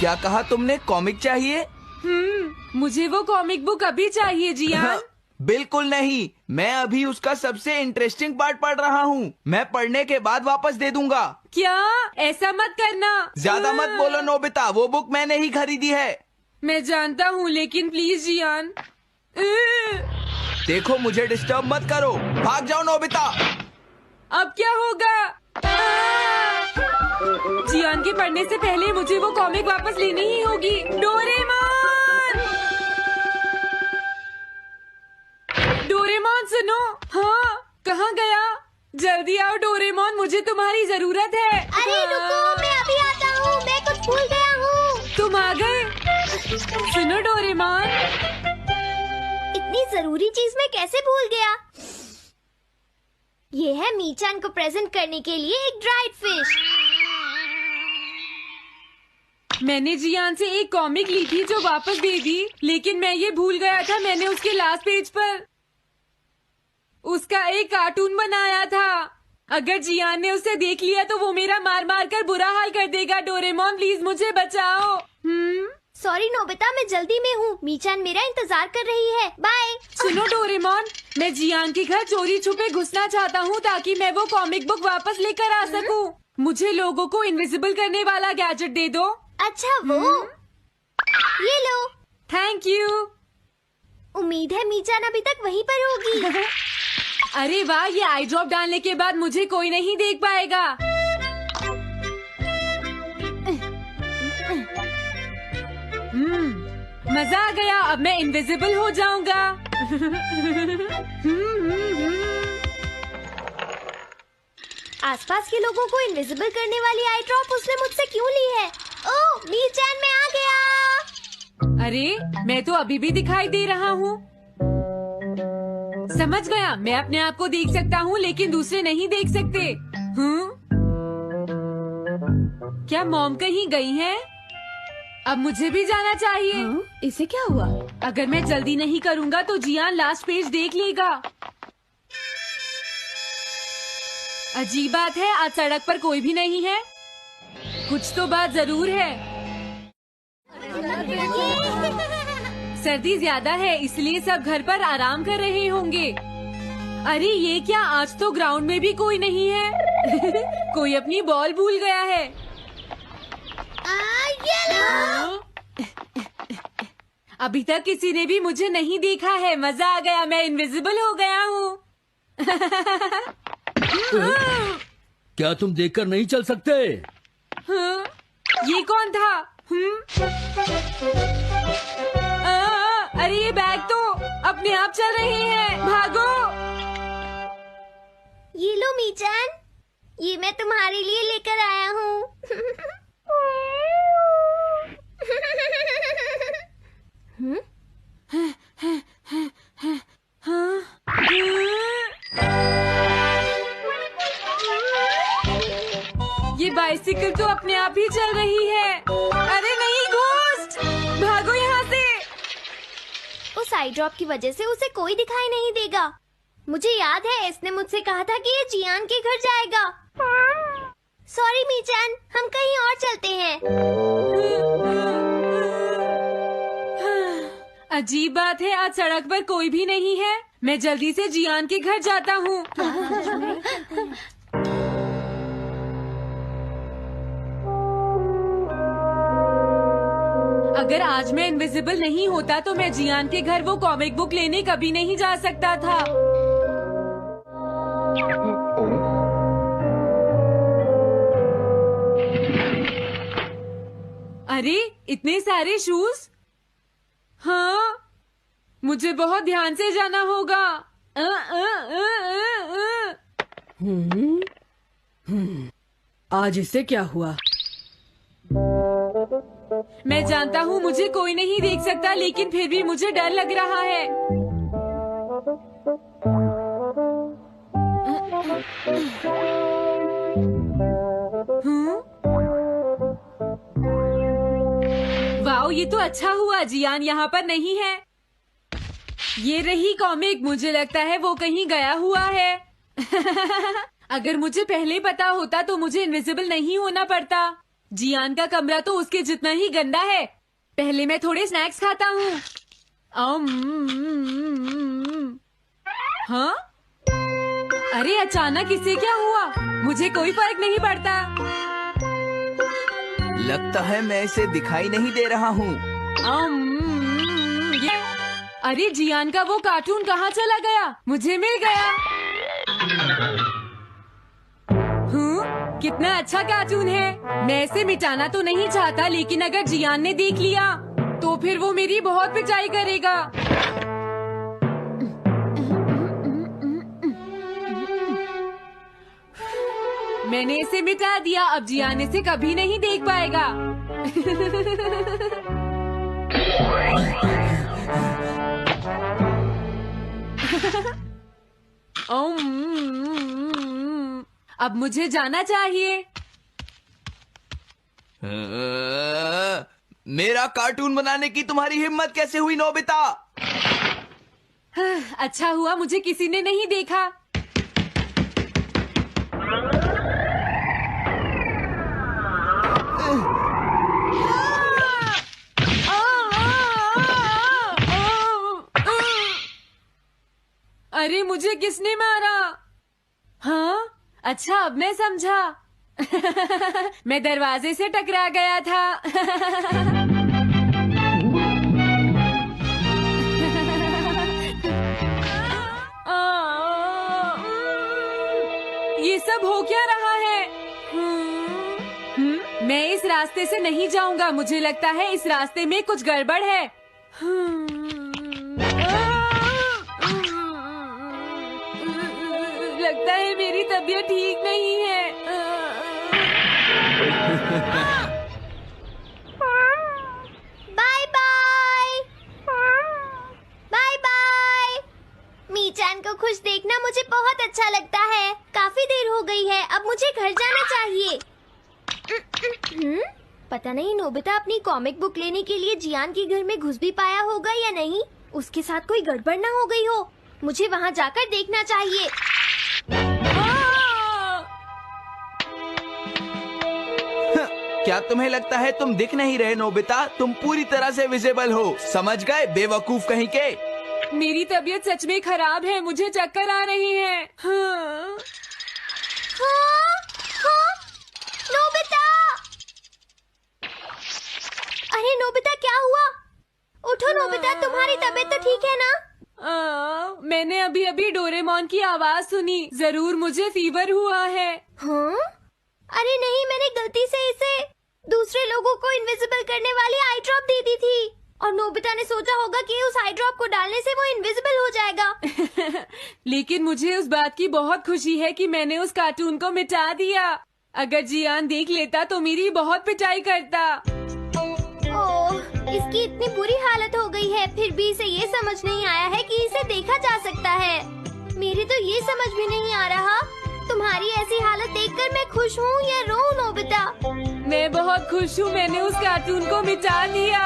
क्या कहा तुमने? कॉमिक चाहिए? मुझे वो कॉमिक बुक अभी चाहिए जियान। बिल्कुल नहीं, मैं अभी उसका सबसे इंटरेस्टिंग पार्ट पढ़ रहा हूँ। मैं पढ़ने के बाद वापस दे दूंगा। क्या? ऐसा मत करना। ज्यादा मत बोलो नोबिता, वो बुक मैंने ही खरीदी है। मैं जानता हूँ, लेकिन प्लीज जियान। देखो, मुझे डिस्टर्ब मत करो। भाग जाओ नोबिता। अब क्या होगा? जियान के पढ़ने से पहले मुझे वो कॉमिक वापस लेनी ही होगी। डोरेमोन! डोरेमोन सुनो। हाँ, कहाँ गया? जल्दी आओ डोरेमोन, मुझे तुम्हारी जरूरत है। अरे रुको, मैं अभी आता हूँ। मैं कुछ भूल गया हूँ। तुम आ गए? सुनो डोरेमोन, इतनी जरूरी चीज मैं कैसे भूल गया? ये है मीचान को प्रेजेंट करने के लिए एक ड्राइड फिश। मैंने जियान से एक कॉमिक ली थी जो वापस दे दी, लेकिन मैं ये भूल गया था मैंने उसके लास्ट पेज पर उसका एक कार्टून बनाया था। अगर जियान ने उसे देख लिया तो वो मेरा मार मार कर बुरा हाल कर देगा। डोरेमोन प्लीज मुझे बचाओ। सॉरी नोबिता, मैं जल्दी में हूँ। मीचान मेरा इंतजार कर रही है। बाय। सुनो डोरेमोन, मैं जियान के घर चोरी छुपे घुसना चाहता हूँ ताकि मैं वो कॉमिक बुक वापस लेकर आ सकूँ। मुझे लोगों को इनविजिबल करने वाला गैजेट दे दो। अच्छा वो ये लो। Thank you. उम्मीद है मीचान अभी तक वहीं पर होगी। अरे वाह, ये आई ड्रॉप डालने के बाद मुझे कोई नहीं देख पाएगा। मजा आ गया, अब मैं इनविजिबल हो जाऊंगा। आसपास के लोगों को इनविजिबल करने वाली आई ड्रॉप उसने मुझसे क्यों ली है? ओह, मीचान मैं आ गया। अरे, मैं तो अभी भी दिखाई दे रहा हूँ। समझ गया, मैं अपने आप को देख सकता हूँ लेकिन दूसरे नहीं देख सकते। क्या मॉम कहीं गई हैं? अब मुझे भी जाना चाहिए। इसे क्या हुआ? अगर मैं जल्दी नहीं करूँगा तो जियान लास्ट पेज देख लेगा। अजीब बात है, आज सड़क पर कोई भी नहीं है। कुछ तो बात जरूर है। सर्दी ज्यादा है इसलिए सब घर पर आराम कर रहे होंगे। अरे ये क्या, आज तो ग्राउंड में भी कोई नहीं है। कोई अपनी बॉल भूल गया है। ये लो। अभी तक किसी ने भी मुझे नहीं देखा है। मजा आ गया, मैं इनविजिबल हो गया हूँ। क्या तुम देखकर नहीं चल सकते? ये कौन था? अरे ये बैग तो अपने आप चल रहे हैं। भागो। ये लो मीचान, ये मैं तुम्हारे लिए लेकर आया हूँ। ये बाइसिकल तो अपने आप ही चल रही है। अरे नहीं, घोस्ट! भागो यहाँ से। उस आई ड्रॉप की वजह से उसे कोई दिखाई नहीं देगा। मुझे याद है इसने मुझसे कहा था कि ये जियान के घर जाएगा। सॉरी मीचान, हम कहीं और चलते हैं। अजीब बात है, आज सड़क पर कोई भी नहीं है। मैं जल्दी से जियान के घर जाता हूँ। अगर आज मैं इनविजिबल नहीं होता तो मैं जियान के घर वो कॉमिक बुक लेने कभी नहीं जा सकता था। अरे इतने सारे शूज। हाँ, मुझे बहुत ध्यान से जाना होगा। आज इससे क्या हुआ? मैं जानता हूँ मुझे कोई नहीं देख सकता, लेकिन फिर भी मुझे डर लग रहा है। वाओ, ये तो अच्छा हुआ जियान यहाँ पर नहीं है। ये रही कॉमिक, मुझे लगता है वो कहीं गया हुआ है। अगर मुझे पहले पता होता तो मुझे इनविजिबल नहीं होना पड़ता। जियान का कमरा तो उसके जितना ही गंदा है। पहले मैं थोड़े स्नैक्स खाता हूँ। हाँ? अरे अचानक इससे क्या हुआ? मुझे कोई फर्क नहीं पड़ता। लगता है मैं इसे दिखाई नहीं दे रहा हूँ। अरे जियान का वो कार्टून कहाँ चला गया? मुझे मिल गया। कितना अच्छा कार्टून है। मैं इसे मिटाना तो नहीं चाहता, लेकिन अगर जियान ने देख लिया तो फिर वो मेरी बहुत पिटाई करेगा। मैंने इसे मिटा दिया, अब जियान इसे कभी नहीं देख पाएगा। अब मुझे जाना चाहिए। मेरा कार्टून बनाने की तुम्हारी हिम्मत कैसे हुई नोबिता? अच्छा हुआ मुझे किसी ने नहीं देखा। अरे मुझे किसने मारा? हाँ, अच्छा अब मैं समझा। मैं दरवाजे से टकरा गया था। ये सब हो क्या रहा है? मैं इस रास्ते से नहीं जाऊंगा। मुझे लगता है इस रास्ते में कुछ गड़बड़ है। लगता है मेरी तबीयत ठीक नहीं है। Bye bye. Bye bye. मीचान को खुश देखना मुझे बहुत अच्छा लगता है। काफी देर हो गई है, अब मुझे घर जाना चाहिए। पता नहीं नोबिता अपनी कॉमिक बुक लेने के लिए जियान के घर में घुस भी पाया होगा या नहीं। उसके साथ कोई गड़बड़ ना हो गई हो। मुझे वहाँ जाकर देखना चाहिए। क्या तुम्हें लगता है तुम दिख नहीं रहे नोबिता? तुम पूरी तरह से विजिबल हो। समझ गए बेवकूफ कहीं के। मेरी तबीयत सच में खराब है। मुझे चक्कर आ रहे हैं। हाँ। नोबिता! अरे नोबिता क्या हुआ? उठो नोबिता, तुम्हारी तबीयत तो ठीक है ना? मैंने अभी अभी डोरेमोन की आवाज सुनी। जरूर मुझे फीवर हुआ है। हाँ? अरे नहीं, मैंने गलती से इसे दूसरे लोगों को इनविजिबल करने वाली आई ड्रॉप दे दी थी और नोबिता ने सोचा होगा कि उस आई ड्रॉप को डालने से वो इनविजिबल हो जाएगा। लेकिन मुझे उस बात की बहुत खुशी है कि मैंने उस कार्टून को मिटा दिया। अगर जियान देख लेता तो मेरी बहुत पिटाई करता। ओह, इसकी इतनी बुरी हालत हो गई है, फिर भी इसे ये समझ नहीं आया है कि इसे देखा जा सकता है। मेरे तो ये समझ भी नहीं आ रहा। तुम्हारी ऐसी हालत देखकर मैं खुश हूँ या रोऊं नोबिता? मैं बहुत खुश हूँ, मैंने उस कार्टून को मिटा दिया।